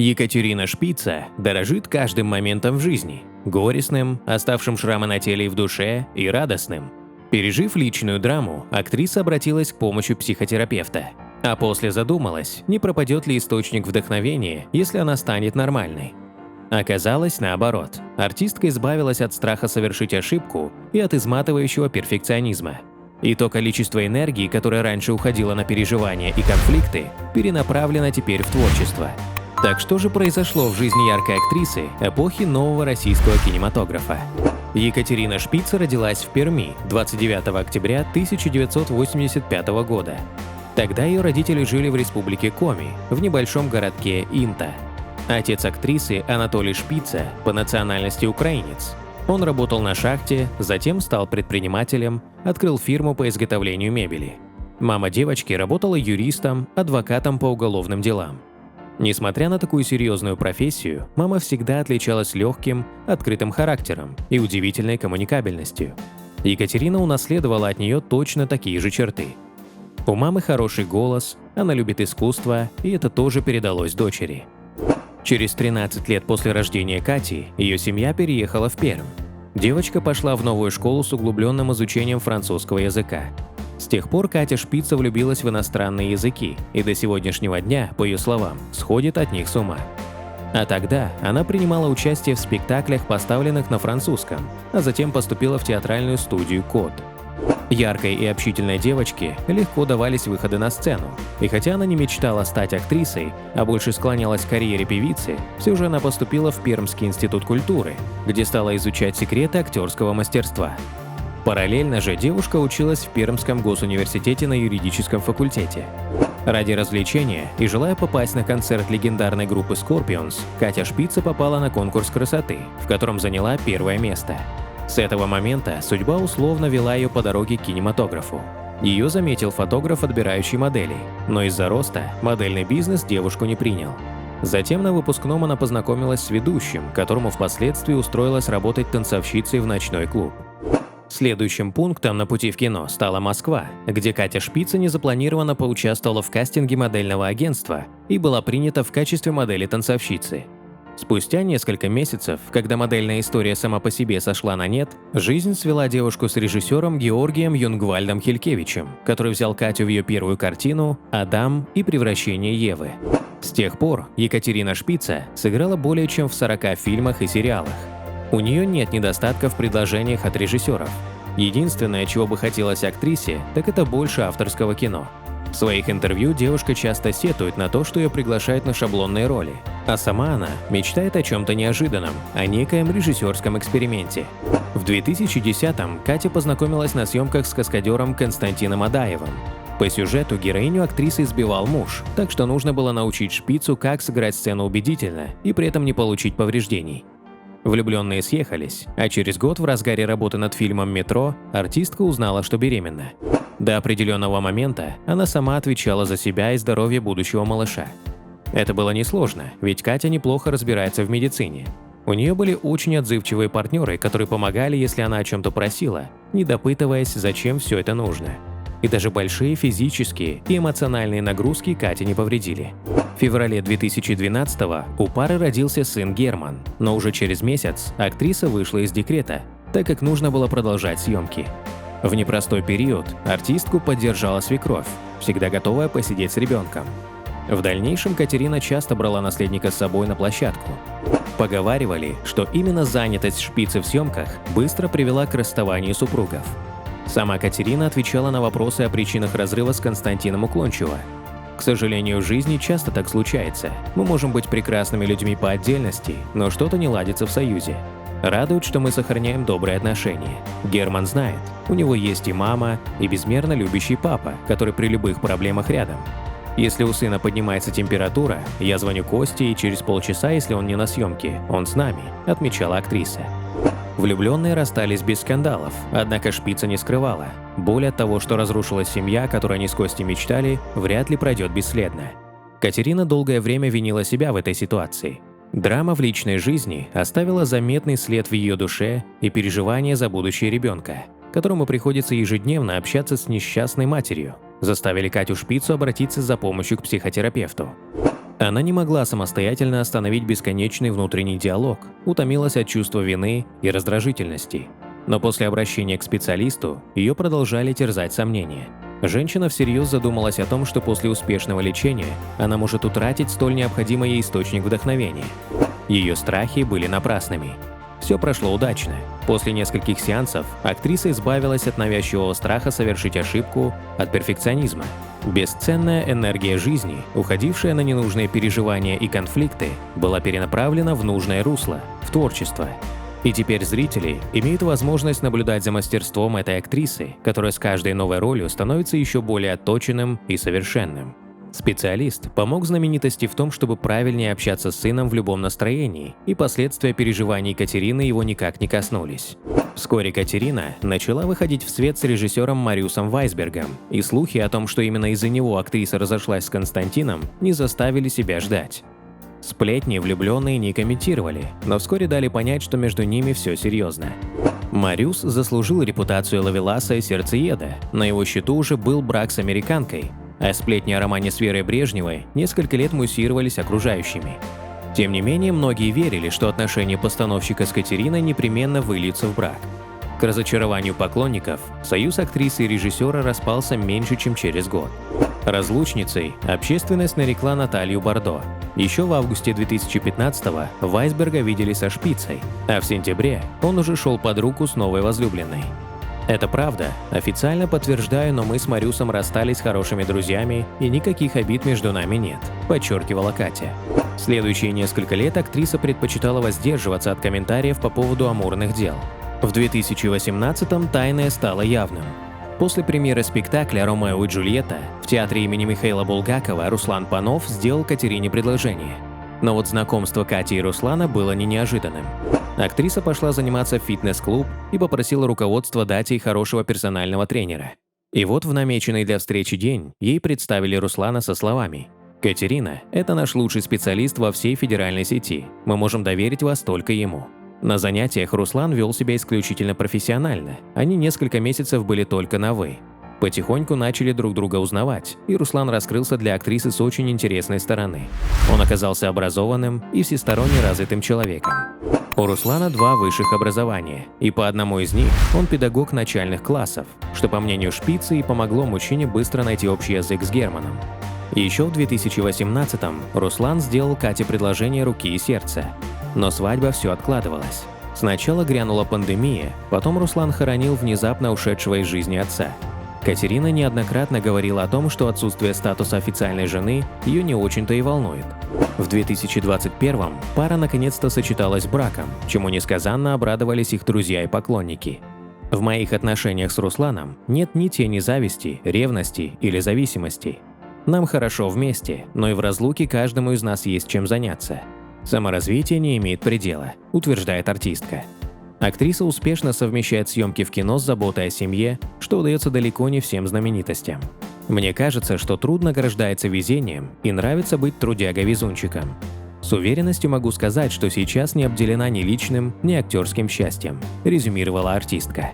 Екатерина Шпица дорожит каждым моментом в жизни – горестным, оставшим шрамы на теле и в душе, и радостным. Пережив личную драму, актриса обратилась к помощи психотерапевта. А после задумалась, не пропадет ли источник вдохновения, если она станет нормальной. Оказалось наоборот. Артистка избавилась от страха совершить ошибку и от изматывающего перфекционизма. И то количество энергии, которое раньше уходило на переживания и конфликты, перенаправлено теперь в творчество. Так что же произошло в жизни яркой актрисы эпохи нового российского кинематографа? Екатерина Шпица родилась в Перми 29 октября 1985 года. Тогда ее родители жили в республике Коми, в небольшом городке Инта. Отец актрисы Анатолий Шпица по национальности украинец. Он работал на шахте, затем стал предпринимателем, открыл фирму по изготовлению мебели. Мама девочки работала юристом, адвокатом по уголовным делам. Несмотря на такую серьезную профессию, мама всегда отличалась легким, открытым характером и удивительной коммуникабельностью. Екатерина унаследовала от нее точно такие же черты. У мамы хороший голос, она любит искусство, и это тоже передалось дочери. Через 13 лет после рождения Кати ее семья переехала в Пермь. Девочка пошла в новую школу с углубленным изучением французского языка. С тех пор Катя Шпица влюбилась в иностранные языки и до сегодняшнего дня, по ее словам, сходит от них с ума. А тогда она принимала участие в спектаклях, поставленных на французском, а затем поступила в театральную студию «Код». Яркой и общительной девочке легко давались выходы на сцену, и хотя она не мечтала стать актрисой, а больше склонялась к карьере певицы, все же она поступила в Пермский институт культуры, где стала изучать секреты актерского мастерства. Параллельно же девушка училась в Пермском госуниверситете на юридическом факультете. Ради развлечения и желая попасть на концерт легендарной группы Scorpions, Катя Шпица попала на конкурс красоты, в котором заняла первое место. С этого момента судьба условно вела ее по дороге к кинематографу. Ее заметил фотограф, отбирающий моделей, но из-за роста модельный бизнес девушку не принял. Затем на выпускном она познакомилась с ведущим, которому впоследствии устроилась работать танцовщицей в ночной клуб. Следующим пунктом на пути в кино стала Москва, где Катя Шпица незапланированно поучаствовала в кастинге модельного агентства и была принята в качестве модели-танцовщицы. Спустя несколько месяцев, когда модельная история сама по себе сошла на нет, жизнь свела девушку с режиссером Георгием Юнгвальдом Хилькевичем, который взял Катю в ее первую картину «Адам и превращение Евы». С тех пор Екатерина Шпица сыграла более чем в 40 фильмах и сериалах. У нее нет недостатков в предложениях от режиссеров. Единственное, чего бы хотелось актрисе, так это больше авторского кино. В своих интервью девушка часто сетует на то, что ее приглашают на шаблонные роли, а сама она мечтает о чем-то неожиданном, о некоем режиссерском эксперименте. В 2010-м Катя познакомилась на съемках с каскадером Константином Адаевым. По сюжету героиню актрисы избивал муж, так что нужно было научить Шпицу, как сыграть сцену убедительно и при этом не получить повреждений. Влюбленные съехались, а через год в разгаре работы над фильмом «Метро» артистка узнала, что беременна. До определенного момента она сама отвечала за себя и здоровье будущего малыша. Это было несложно, ведь Катя неплохо разбирается в медицине. У нее были очень отзывчивые партнеры, которые помогали, если она о чем-то просила, не допытываясь, зачем все это нужно. И даже большие физические и эмоциональные нагрузки Кате не повредили. В феврале 2012-го у пары родился сын Герман, но уже через месяц актриса вышла из декрета, так как нужно было продолжать съемки. В непростой период артистку поддержала свекровь, всегда готовая посидеть с ребенком. В дальнейшем Катерина часто брала наследника с собой на площадку. Поговаривали, что именно занятость Шпицы в съемках быстро привела к расставанию супругов. Сама Катерина отвечала на вопросы о причинах разрыва с Константином уклончиво. К сожалению, в жизни часто так случается. Мы можем быть прекрасными людьми по отдельности, но что-то не ладится в союзе. Радует, что мы сохраняем добрые отношения. Герман знает, у него есть и мама, и безмерно любящий папа, который при любых проблемах рядом. Если у сына поднимается температура, я звоню Косте, и через полчаса, если он не на съемке, он с нами, отмечала актриса. Влюбленные расстались без скандалов, однако Шпица не скрывала. Боль от того, что разрушилась семья, о которой они с Костей мечтали, вряд ли пройдет бесследно. Катерина долгое время винила себя в этой ситуации. Драма в личной жизни оставила заметный след в ее душе и переживания за будущее ребенка, которому приходится ежедневно общаться с несчастной матерью, заставили Катю Шпицу обратиться за помощью к психотерапевту. Она не могла самостоятельно остановить бесконечный внутренний диалог, утомилась от чувства вины и раздражительности. Но после обращения к специалисту ее продолжали терзать сомнения. Женщина всерьез задумалась о том, что после успешного лечения она может утратить столь необходимый ей источник вдохновения. Ее страхи были напрасными. Все прошло удачно. После нескольких сеансов актриса избавилась от навязчивого страха совершить ошибку, от перфекционизма. Бесценная энергия жизни, уходившая на ненужные переживания и конфликты, была перенаправлена в нужное русло, в творчество. И теперь зрители имеют возможность наблюдать за мастерством этой актрисы, которая с каждой новой ролью становится еще более отточенным и совершенным. Специалист помог знаменитости в том, чтобы правильнее общаться с сыном в любом настроении, и последствия переживаний Катерины его никак не коснулись. Вскоре Катерина начала выходить в свет с режиссером Мариусом Вайсбергом, и слухи о том, что именно из-за него актриса разошлась с Константином, не заставили себя ждать. Сплетни влюбленные не комментировали, но вскоре дали понять, что между ними все серьезно. Мариус заслужил репутацию ловеласа и сердцееда, на его счету уже был брак с американкой, а сплетни о романе с Верой Брежневой несколько лет муссировались окружающими. Тем не менее, многие верили, что отношения постановщика с Катериной непременно выльются в брак. К разочарованию поклонников, союз актрисы и режиссера распался меньше, чем через год. Разлучницей общественность нарекла Наталью Бордо. Еще в августе 2015-го Вайсберга видели со Шпицей, а в сентябре он уже шел под руку с новой возлюбленной. Это правда, официально подтверждаю, но мы с Мариусом расстались хорошими друзьями, и никаких обид между нами нет, подчеркивала Катя. Следующие несколько лет актриса предпочитала воздерживаться от комментариев по поводу амурных дел. В 2018-м тайное стало явным. После премьеры спектакля «Ромео и Джульетта» в театре имени Михаила Булгакова Руслан Панов сделал Катерине предложение. Но вот знакомство Кати и Руслана было не неожиданным. Актриса пошла заниматься в фитнес-клуб и попросила руководство дать ей хорошего персонального тренера. И вот в намеченный для встречи день ей представили Руслана со словами: «Катерина – это наш лучший специалист во всей федеральной сети. Мы можем доверить вас только ему». На занятиях Руслан вел себя исключительно профессионально. Они несколько месяцев были только на «вы». Потихоньку начали друг друга узнавать, и Руслан раскрылся для актрисы с очень интересной стороны. Он оказался образованным и всесторонне развитым человеком. У Руслана 2 высших образования, и по одному из них он педагог начальных классов, что, по мнению Шпицы, и помогло мужчине быстро найти общий язык с Германом. Еще в 2018-м Руслан сделал Кате предложение руки и сердца, но свадьба все откладывалась. Сначала грянула пандемия, потом Руслан хоронил внезапно ушедшего из жизни отца. Катерина неоднократно говорила о том, что отсутствие статуса официальной жены ее не очень-то и волнует. В 2021-м пара наконец-то сочеталась браком, чему несказанно обрадовались их друзья и поклонники. В моих отношениях с Русланом нет ни тени зависти, ревности или зависимости. Нам хорошо вместе, но и в разлуке каждому из нас есть чем заняться. Саморазвитие не имеет предела, утверждает артистка. Актриса успешно совмещает съемки в кино с заботой о семье, что удается далеко не всем знаменитостям. Мне кажется, что труд награждается везением и нравится быть трудяга-везунчиком. С уверенностью могу сказать, что сейчас не обделена ни личным, ни актерским счастьем, резюмировала артистка.